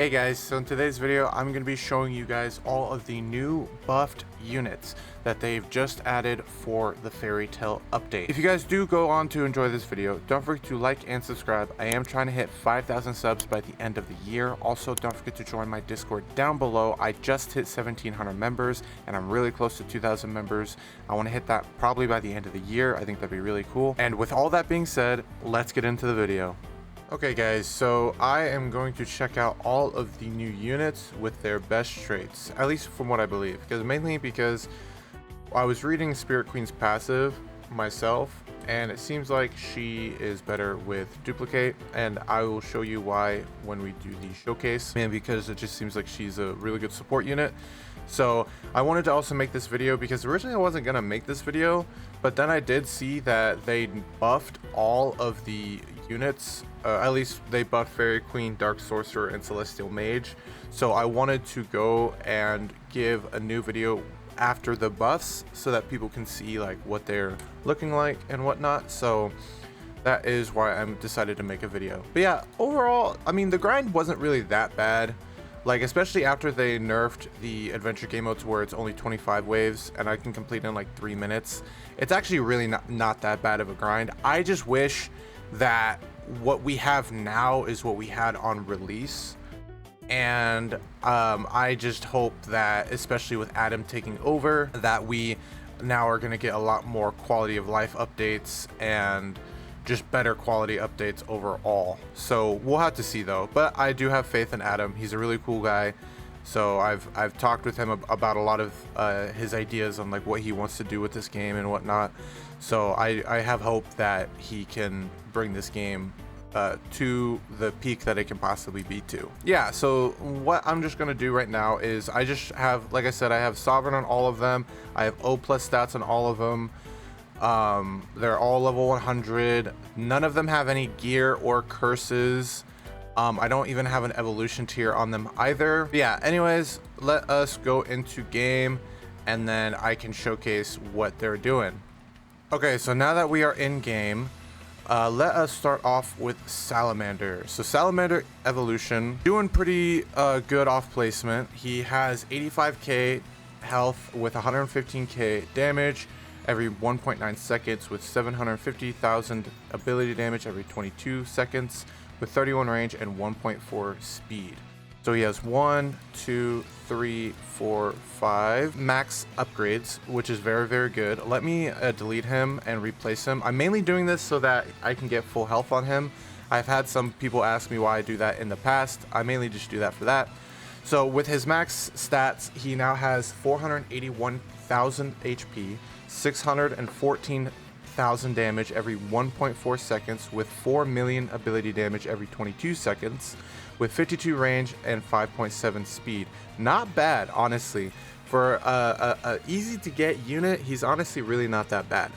Hey guys, so in today's video I'm going to be showing you guys all of the new buffed units that they've just added for the Fairy Tale update. If you guys do go on to enjoy this video, don't forget to like and subscribe. I am trying to hit 5,000 subs by the end of the year. Also, don't forget to join my Discord down below. I just hit 1,700 members and I'm really close to 2,000 members. I want to hit that probably by the end of the year. I think that'd be really cool. And with all that being said, let's get into the video. Okay guys, so I am going to check out all of the new units with their best traits, at least from what I believe, mainly because I was reading Spirit Queen's passive myself, and it seems like she is better with duplicate, and I will show you why when we do the showcase, and because it just seems like she's a really good support unit. So I wanted to also make this video because originally I wasn't gonna make this video, but then I did see that they buffed all of the units. At least they buffed Fairy Queen, Dark Sorcerer, and Celestial Mage. So I wanted to go and give a new video after the buffs so that people can see like what they're looking like and whatnot. So that is why I'm decided to make a video. But yeah, overall, I mean, the grind wasn't really that bad. Like, especially after they nerfed the adventure game mode to where it's only 25 waves and I can complete in like 3 minutes. It's actually really not that bad of a grind. I just wish that what we have now is what we had on release, and I just hope that, especially with Adam taking over, that we now are going to get a lot more quality of life updates and just better quality updates overall. So we'll have to see though, but I do have faith in Adam. He's a really cool guy. So I've talked with him about a lot of his ideas on like what he wants to do with this game and whatnot. So I have hope that he can bring this game to the peak that it can possibly be to. Yeah, so what I'm just gonna do right now is I just have, like I said, I have Sovereign on all of them. I have O+ stats on all of them. They're all level 100. None of them have any gear or curses. I don't even have an evolution tier on them either. But yeah, anyways, let us go into game and then I can showcase what they're doing. Okay, so now that we are in game, let us start off with Salamander. So Salamander evolution, doing pretty good off placement. He has 85k health with 115k damage every 1.9 seconds, with 750,000 ability damage every 22 seconds, with 31 range and 1.4 speed. So he has 1, 2, 3, 4, 5 max upgrades, which is very good. Let me delete him and replace him. I'm mainly doing this so that I can get full health on him. I've had some people ask me why I do that in the past. I mainly just do that for that. So with his max stats, he now has 481,000 HP, 614,000 damage every 1.4 seconds, with 4 million ability damage every 22 seconds, with 52 range and 5.7 speed. Not bad, honestly. For a easy to get unit, he's honestly really not that bad.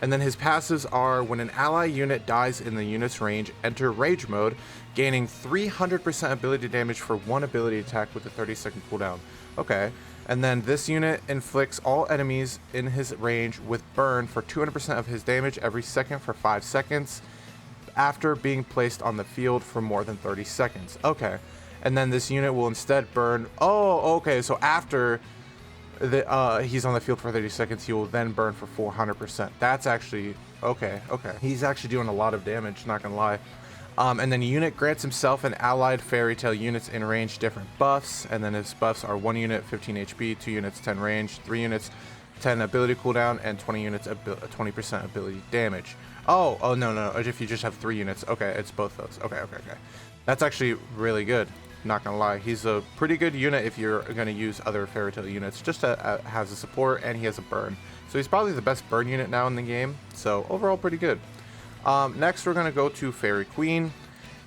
And then his passives are: when an ally unit dies in the unit's range, enter rage mode, gaining 300% ability damage for one ability attack with a 30-second cooldown. Okay. And then this unit inflicts all enemies in his range with burn for 200% of his damage every second for 5 seconds after being placed on the field for more than 30 seconds. Okay. And then this unit will instead burn. Oh, okay. So after he's on the field for 30 seconds, he will then burn for 400%. That's actually okay. He's actually doing a lot of damage, not gonna lie. And then the unit grants himself and allied Fairy Tale units in range different buffs, and then his buffs are 1 unit 15 HP, 2 units 10 range, 3 units 10 ability cooldown, and 20 units 20% ability damage. Oh no, if you just have 3 units, okay, it's both those. Okay. That's actually really good, not gonna lie. He's a pretty good unit if you're gonna use other Fairy Tale units, just has a support and he has a burn. So he's probably the best burn unit now in the game, so overall pretty good. Next we're going to go to Fairy Queen,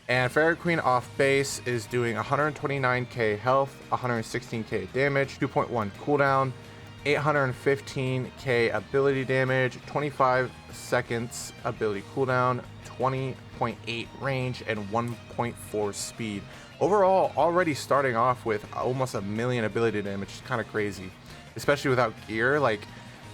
and Fairy Queen off base is doing 129k health, 116k damage, 2.1 cooldown, 815k ability damage, 25 seconds ability cooldown, 20.8 range, and 1.4 speed. Overall, already starting off with almost 1 million ability damage is kind of crazy, especially without gear. Like,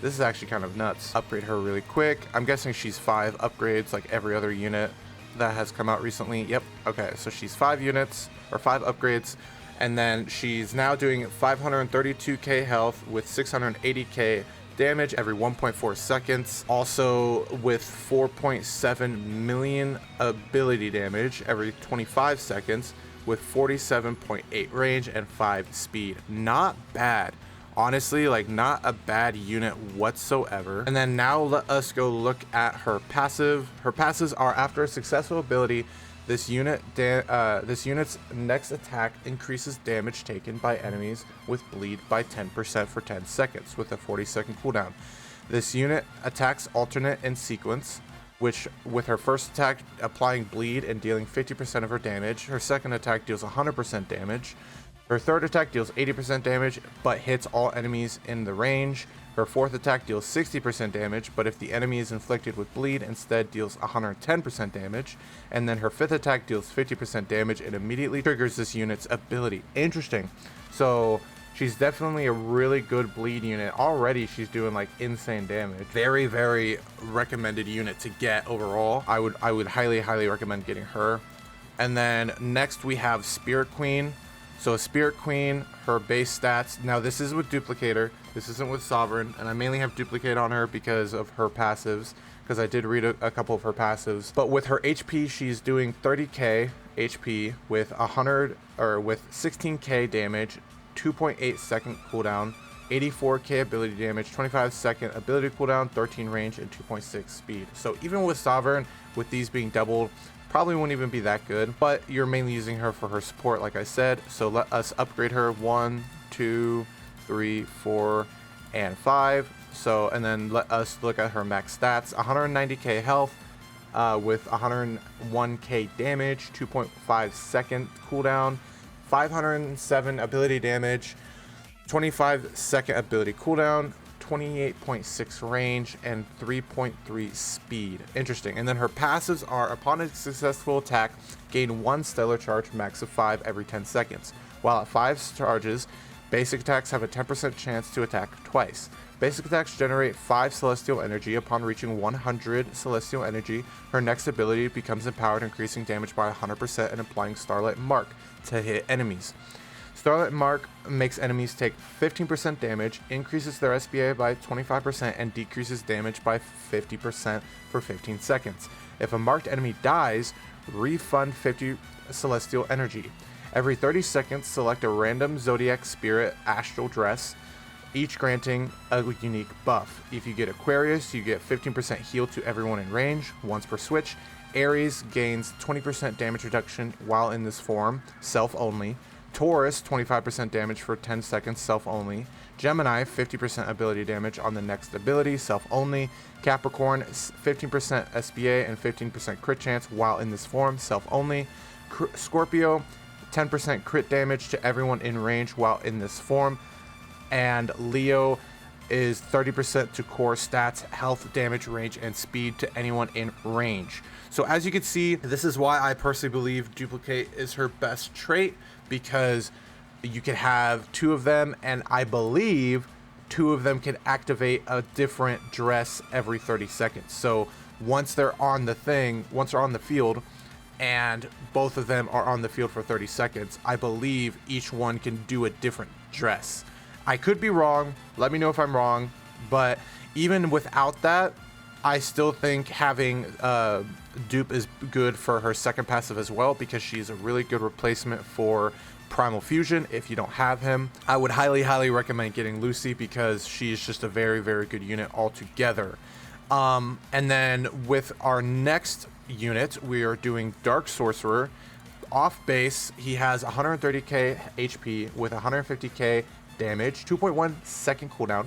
this is actually kind of nuts. Upgrade her really quick. I'm guessing she's 5 upgrades like every other unit. that has come out recently. Yep. Okay, so she's 5 units or 5 upgrades, and then she's now doing 532k health with 680k damage every 1.4 seconds. Also with 4.7 million ability damage every 25 seconds with 47.8 range and 5 speed. Not bad. Honestly, like, not a bad unit whatsoever. And then now let us go look at her passive. Her passives are: after a successful ability, this unit's next attack increases damage taken by enemies with bleed by 10% for 10 seconds with a 40-second cooldown. This unit attacks alternate in sequence, which with her first attack applying bleed and dealing 50% of her damage. Her second attack deals 100% damage. Her third attack deals 80% damage, but hits all enemies in the range. Her fourth attack deals 60% damage, but if the enemy is inflicted with bleed, instead deals 110% damage. And then her fifth attack deals 50% damage and immediately triggers this unit's ability. Interesting. So she's definitely a really good bleed unit. Already she's doing like insane damage. Very, very recommended unit to get overall. I would highly recommend getting her. And then next we have Spirit Queen. So a Spirit Queen, her base stats, now this is with Duplicator, this isn't with Sovereign, and I mainly have Duplicate on her because of her passives, because I did read a couple of her passives. But with her HP, she's doing 30k HP with 16k damage, 2.8 second cooldown, 84k ability damage, 25 second ability cooldown, 13 range, and 2.6 speed. So even with Sovereign, with these being doubled, probably won't even be that good, but you're mainly using her for her support, like I said. So let us upgrade her 1, 2, 3, 4, and 5. So, and then let us look at her max stats: 190k health with 101k damage, 2.5 second cooldown, 507 ability damage, 25 second ability cooldown, 28.6 range, and 3.3 speed. Interesting. And then her passives are: upon a successful attack, gain 1 stellar charge, max of 5 every 10 seconds. While at 5 charges, basic attacks have a 10% chance to attack twice. Basic attacks generate 5 celestial energy. Upon reaching 100 celestial energy, her next ability becomes empowered, increasing damage by 100% and applying Starlight Mark to hit enemies. Starlight Mark makes enemies take 15% damage, increases their SBA by 25%, and decreases damage by 50% for 15 seconds. If a marked enemy dies, refund 50 celestial energy. Every 30 seconds, select a random Zodiac Spirit Astral Dress, each granting a unique buff. If you get Aquarius, you get 15% heal to everyone in range, once per switch. Aries gains 20% damage reduction while in this form, self only. Taurus, 25% damage for 10 seconds, self only. Gemini, 50% ability damage on the next ability, self only. Capricorn, 15% SBA and 15% crit chance while in this form, self only. Scorpio, 10% crit damage to everyone in range while in this form. And Leo is 30% to core stats, health, damage, range, and speed to anyone in range. So as you can see, this is why I personally believe Duplicate is her best trait, because you can have 2 of them, and I believe 2 of them can activate a different dress every 30 seconds. So once they're on the field, and both of them are on the field for 30 seconds, I believe each one can do a different dress. I could be wrong, let me know if I'm wrong, but even without that, I still think having Dupe is good for her second passive as well, because she's a really good replacement for Primal Fusion if you don't have him. I would highly recommend getting Lucy, because she's just a very good unit altogether. And then with our next unit, we are doing Dark Sorcerer. Off base, he has 130k HP with 150k damage, 2.1 second cooldown,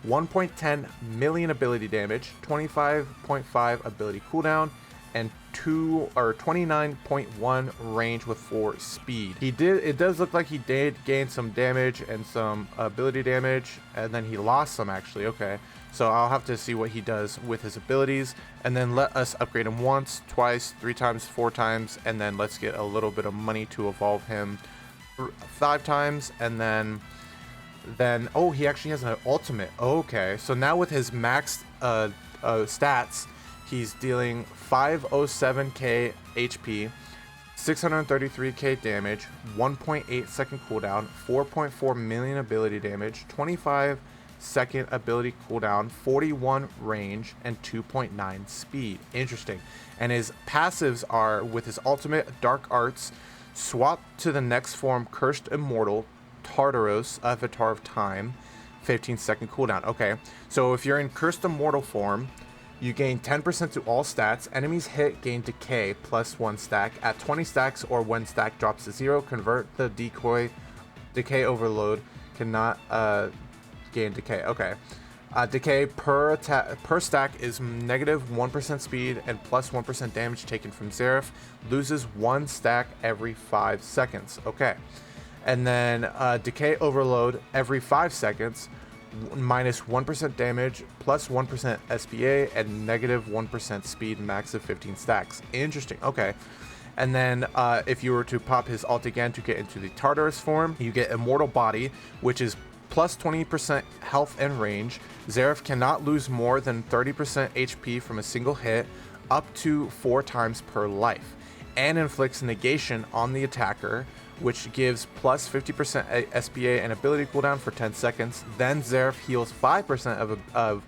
1.10 million ability damage, 25.5 ability cooldown, and 29.1 range with 4 speed. It does look like he did gain some damage and some ability damage, and then he lost some actually. Okay, so I'll have to see what he does with his abilities, and then let us upgrade him once, twice, 3 times, 4 times, and then let's get a little bit of money to evolve him 5 times, and then oh, he actually has an ultimate. Okay, so now with his max stats, he's dealing 507k HP, 633k damage, 1.8 second cooldown, 4.4 million ability damage, 25-second ability cooldown, 41 range, and 2.9 speed. Interesting. And his passives are, with his ultimate Dark Arts, swap to the next form Cursed Immortal, Tartaros, Avatar of Time, 15-second cooldown. Okay, so if you're in Cursed Immortal form, you gain 10% to all stats. Enemies hit gain decay plus 1 stack. At 20 stacks or when stack drops to 0, convert the decay overload. Cannot gain decay. Okay. Decay per stack is negative 1% speed and plus 1% damage taken from Xerath. Loses 1 stack every 5 seconds. Okay. And then decay overload every 5 seconds. Minus 1% damage, plus 1% SPA, and negative 1% speed, max of 15 stacks. Interesting. Okay. And then if you were to pop his ult again to get into the Tartarus form, you get Immortal Body, which is plus 20% health and range. Xerath cannot lose more than 30% HP from a single hit, up to 4 times per life, and inflicts negation on the attacker, which gives plus 50% SPA and ability cooldown for 10 seconds. Then Xerath heals 5% of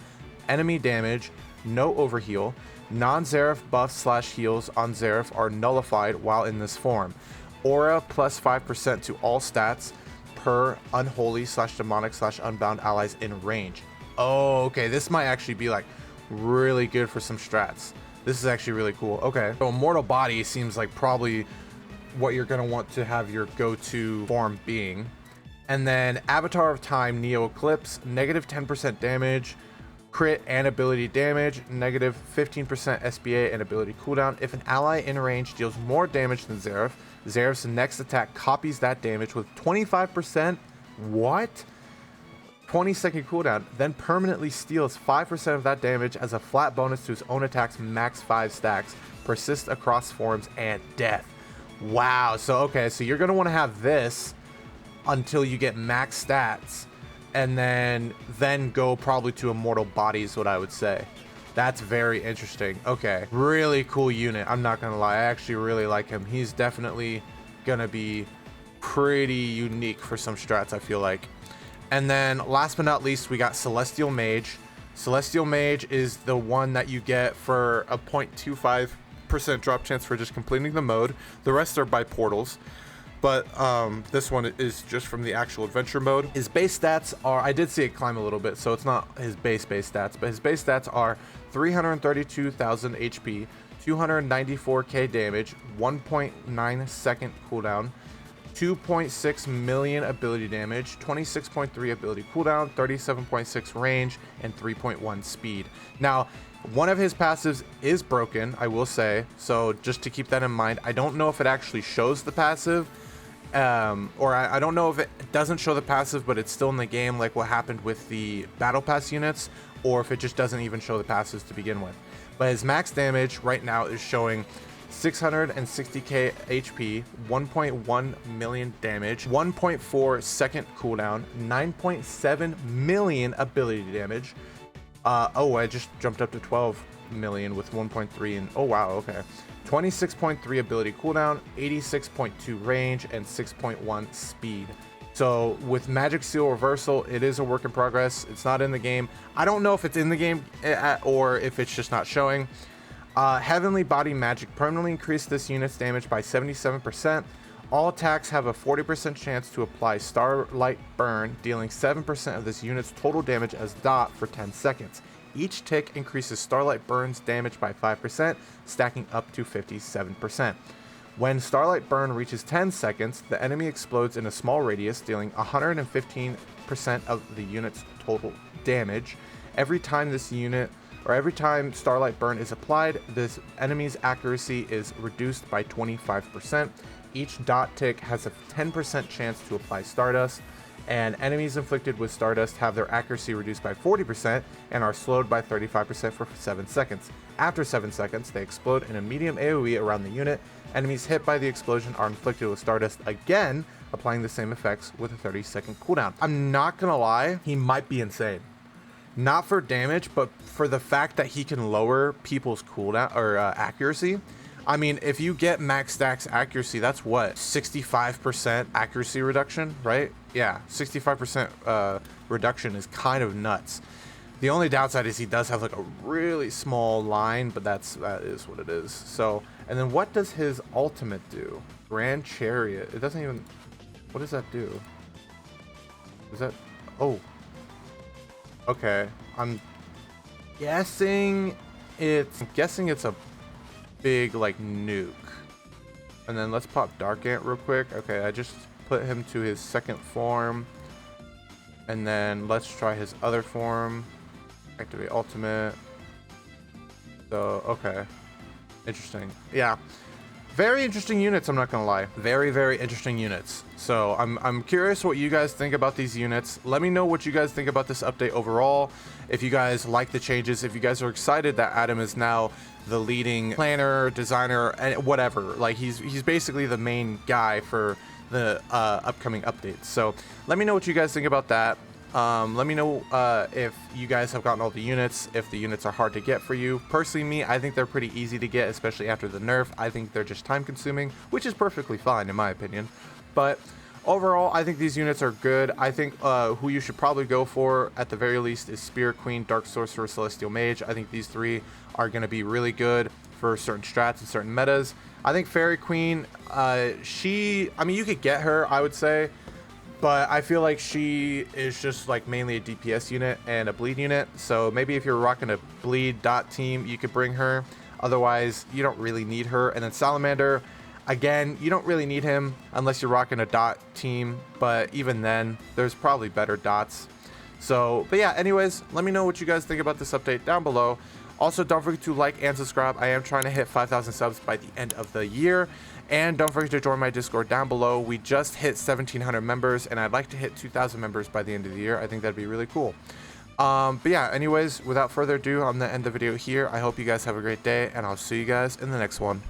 enemy damage, no overheal. Non-Xerath buffs / heals on Xerath are nullified while in this form. Aura plus 5% to all stats per unholy / demonic / unbound allies in range. Oh, okay, this might actually be like really good for some strats. This is actually really cool. Okay, so Immortal Body seems like probably what you're going to want to have your go-to form being. And then Avatar of Time Neo Eclipse, negative 10% damage, crit and ability damage, negative 15% SPA and ability cooldown. If an ally in range deals more damage than Xerath, Xerath's next attack copies that damage with 25%, what? 20-second cooldown, then permanently steals 5% of that damage as a flat bonus to his own attack's max 5 stacks, persists across forms and death. Wow. So okay, so you're gonna want to have this until you get max stats, and then go probably to Immortal Body is what I would say. That's very interesting. Okay, really cool unit. I'm not gonna lie, I actually really like him. He's definitely gonna be pretty unique for some strats, I feel like. And then last but not least, we got Celestial Mage. Celestial Mage is the one that you get for a 0.25% drop chance for just completing the mode. The rest are by portals, but this one is just from the actual adventure mode. His base stats are, I did see it climb a little bit, so it's not his base stats, but his base stats are 332,000 HP, 294k damage, 1.9 second cooldown, 2.6 million ability damage, 26.3 ability cooldown, 37.6 range, and 3.1 speed. Now, one of his passives is broken, I will say, so just to keep that in mind. I don't know if it actually shows the passive, or I don't know if it doesn't show the passive, but it's still in the game, like what happened with the Battle Pass units, or if it just doesn't even show the passives to begin with. But his max damage right now is showing 660k HP, 1.1 million damage, 1.4 second cooldown, 9.7 million ability damage. Oh, I just jumped up to 12 million with 1.3 and oh wow, okay. 26.3 ability cooldown, 86.2 range, and 6.1 speed. So with Magic Seal Reversal, it is a work in progress. It's not in the game. I don't know if it's in the game or if it's just not showing. Heavenly Body Magic permanently increased this unit's damage by 77%. All attacks have a 40% chance to apply Starlight Burn, dealing 7% of this unit's total damage as dot for 10 seconds. Each tick increases Starlight Burn's damage by 5%, stacking up to 57%. When Starlight Burn reaches 10 seconds, the enemy explodes in a small radius, dealing 115% of the unit's total damage. Every time Starlight Burn is applied, this enemy's accuracy is reduced by 25%. Each dot tick has a 10% chance to apply Stardust, and enemies inflicted with Stardust have their accuracy reduced by 40% and are slowed by 35% for 7 seconds. After 7 seconds, they explode in a medium AoE around the unit. Enemies hit by the explosion are inflicted with Stardust again, applying the same effects with a 30-second cooldown. I'm not gonna lie, he might be insane. not for damage, but for the fact that he can lower people's cooldown or accuracy. I mean, if you get max stacks accuracy, that's what, 65% accuracy reduction, right? Yeah, 65% reduction is kind of nuts. The only downside is he does have like a really small line, but that is what it is. So, and then what does his ultimate do? Grand Chariot. It doesn't even, what does that do? Is that, oh. Okay, I'm guessing it's a big like nuke. And then let's pop Dark Ant real quick. Okay, I just put him to his second form. And then let's try his other form. Activate ultimate. So, okay. Interesting. Yeah. Very interesting units, I'm not gonna lie. Very, very interesting units. So I'm curious what you guys think about these units. Let me know what you guys think about this update overall. If you guys like the changes, if you guys are excited that Adam is now the leading planner, designer, and whatever. Like he's basically the main guy for the upcoming updates. So let me know what you guys think about that. Let me know if you guys have gotten all the units, if the units are hard to get for you. Personally, me, I think they're pretty easy to get, especially after the nerf. I think they're just time consuming, which is perfectly fine in my opinion. But overall, I think these units are good. I think who you should probably go for at the very least is Spirit Queen, Dark Sorcerer, Celestial Mage. I think these three are going to be really good for certain strats and certain metas. I think Fairy Queen, I mean, you could get her, I would say. But I feel like she is just like mainly a DPS unit and a bleed unit. So maybe if you're rocking a bleed dot team, you could bring her. Otherwise, you don't really need her. And then Salamander, again, you don't really need him unless you're rocking a dot team. But even then, there's probably better dots. So, but yeah, anyways, let me know what you guys think about this update down below. Also, don't forget to like and subscribe. I am trying to hit 5,000 subs by the end of the year. And don't forget to join my Discord down below. We just hit 1,700 members, and I'd like to hit 2,000 members by the end of the year. I think that'd be really cool. But yeah, anyways, without further ado, I'm going to end the video here. I hope you guys have a great day, and I'll see you guys in the next one.